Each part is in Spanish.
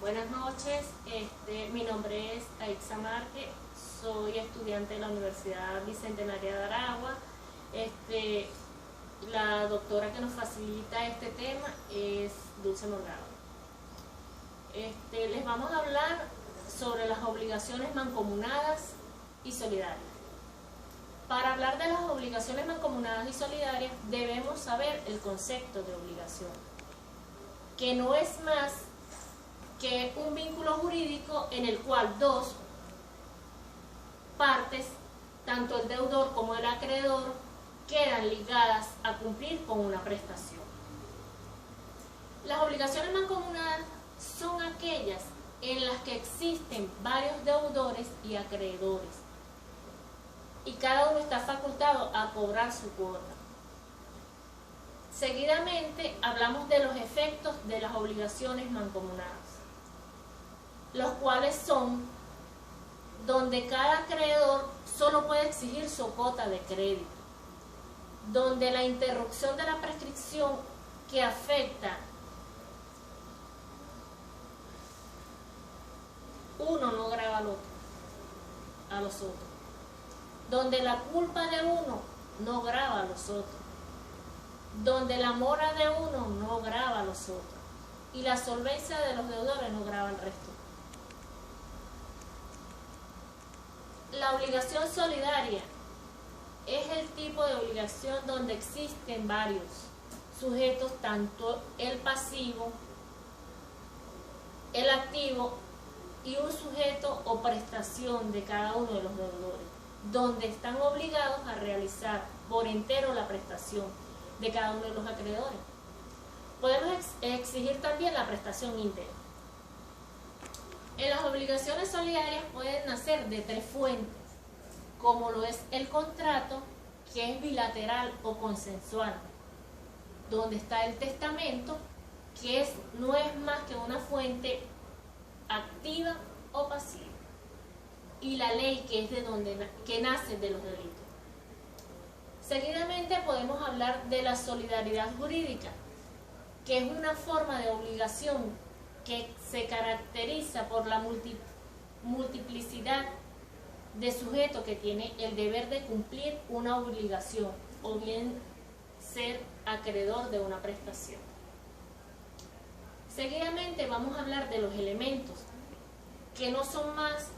Buenas noches, mi nombre es Aixa Márquez, soy estudiante de la Universidad Bicentenaria de Aragua. La doctora que nos facilita este tema es Dulce Morgado. Les vamos a hablar sobre las obligaciones mancomunadas y solidarias. Para hablar de las obligaciones mancomunadas y solidarias debemos saber el concepto de obligación, que no es más que un vínculo jurídico en el cual dos partes, tanto el deudor como el acreedor, quedan ligadas a cumplir con una prestación. Las obligaciones mancomunadas son aquellas en las que existen varios deudores y acreedores, y cada uno está facultado a cobrar su cuota. Seguidamente hablamos de los efectos de las obligaciones mancomunadas, los cuales son donde cada acreedor solo puede exigir su cuota de crédito, donde la interrupción de la prescripción que afecta uno no grava al otro, a los otros, donde la culpa de uno no grava a los otros, donde la mora de uno no grava a los otros y la solvencia de los deudores no grava al resto. La obligación solidaria es el tipo de obligación donde existen varios sujetos, tanto el pasivo, el activo y un sujeto o prestación de cada uno de los deudores, donde están obligados a realizar por entero la prestación de cada uno de los acreedores. Podemos exigir también la prestación íntegra. En las obligaciones solidarias pueden nacer de tres fuentes, como lo es el contrato, que es bilateral o consensual, donde está el testamento, que no es más que una fuente activa o pasiva, y la ley, que es que nace de los delitos. Seguidamente podemos hablar de la solidaridad jurídica, que es una forma de obligación que se caracteriza por la multiplicidad de sujetos que tiene el deber de cumplir una obligación o bien ser acreedor de una prestación. Seguidamente vamos a hablar de los elementos, que no son más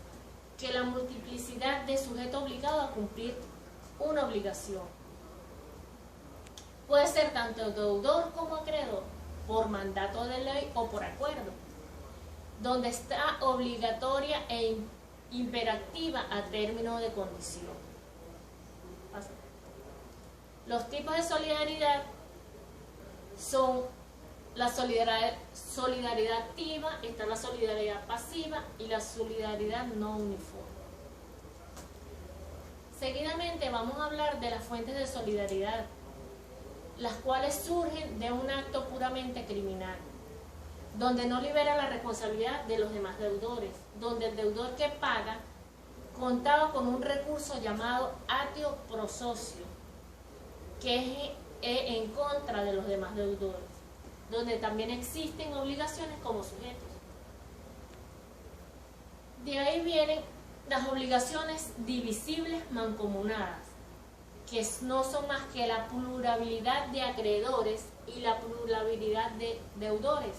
que la multiplicidad de sujetos obligados a cumplir una obligación. Puede ser tanto deudor como acreedor, por mandato de ley o por acuerdo, donde está obligatoria e imperativa a término de condición. Los tipos de solidaridad son la solidaridad activa, está la solidaridad pasiva y la solidaridad no uniforme. Seguidamente vamos a hablar de las fuentes de solidaridad, las cuales surgen de un acto puramente criminal, donde no libera la responsabilidad de los demás deudores, donde el deudor que paga contaba con un recurso llamado atio pro socio, que es en contra de los demás deudores, donde también existen obligaciones como sujetos. De ahí vienen las obligaciones divisibles mancomunadas, que no son más que la pluralidad de acreedores y la pluralidad de deudores.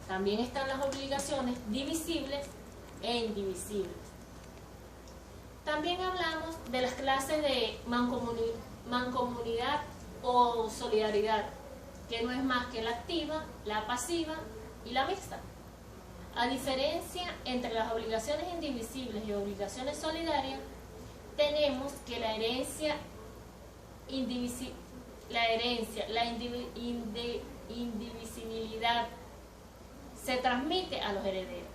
También están las obligaciones divisibles e indivisibles. También hablamos de las clases de mancomunidad o solidaridad, que no es más que la activa, la pasiva y la mixta. A diferencia entre las obligaciones indivisibles y obligaciones solidarias, tenemos que la indivisibilidad se transmite a los herederos,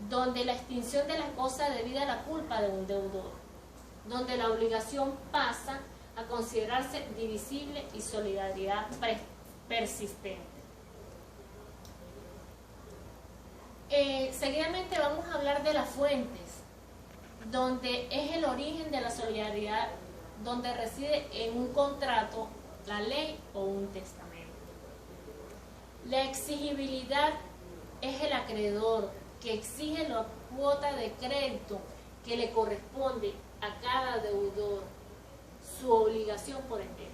donde la extinción de las cosas debida a la culpa de un deudor, donde la obligación pasa a considerarse divisible y solidaridad persistente. Seguidamente vamos a hablar de las fuentes, donde es el origen de la solidaridad, donde reside en un contrato, la ley o un testamento. La exigibilidad es el acreedor que exige la cuota de crédito que le corresponde a cada deudor, su obligación por entero.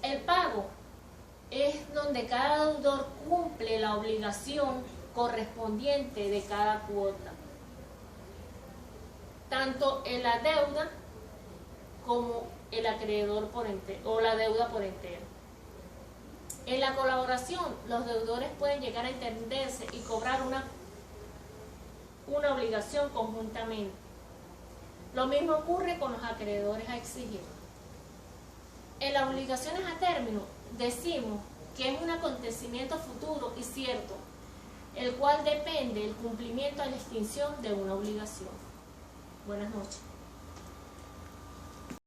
El pago es donde cada deudor cumple la obligación correspondiente de cada cuota, tanto en la deuda como el acreedor por entero, o la deuda por entero. En la colaboración, los deudores pueden llegar a entenderse y cobrar una obligación conjuntamente. Lo mismo ocurre con los acreedores a exigir. En las obligaciones a término decimos que es un acontecimiento futuro y cierto, el cual depende del cumplimiento a la extinción de una obligación. Buenas noches.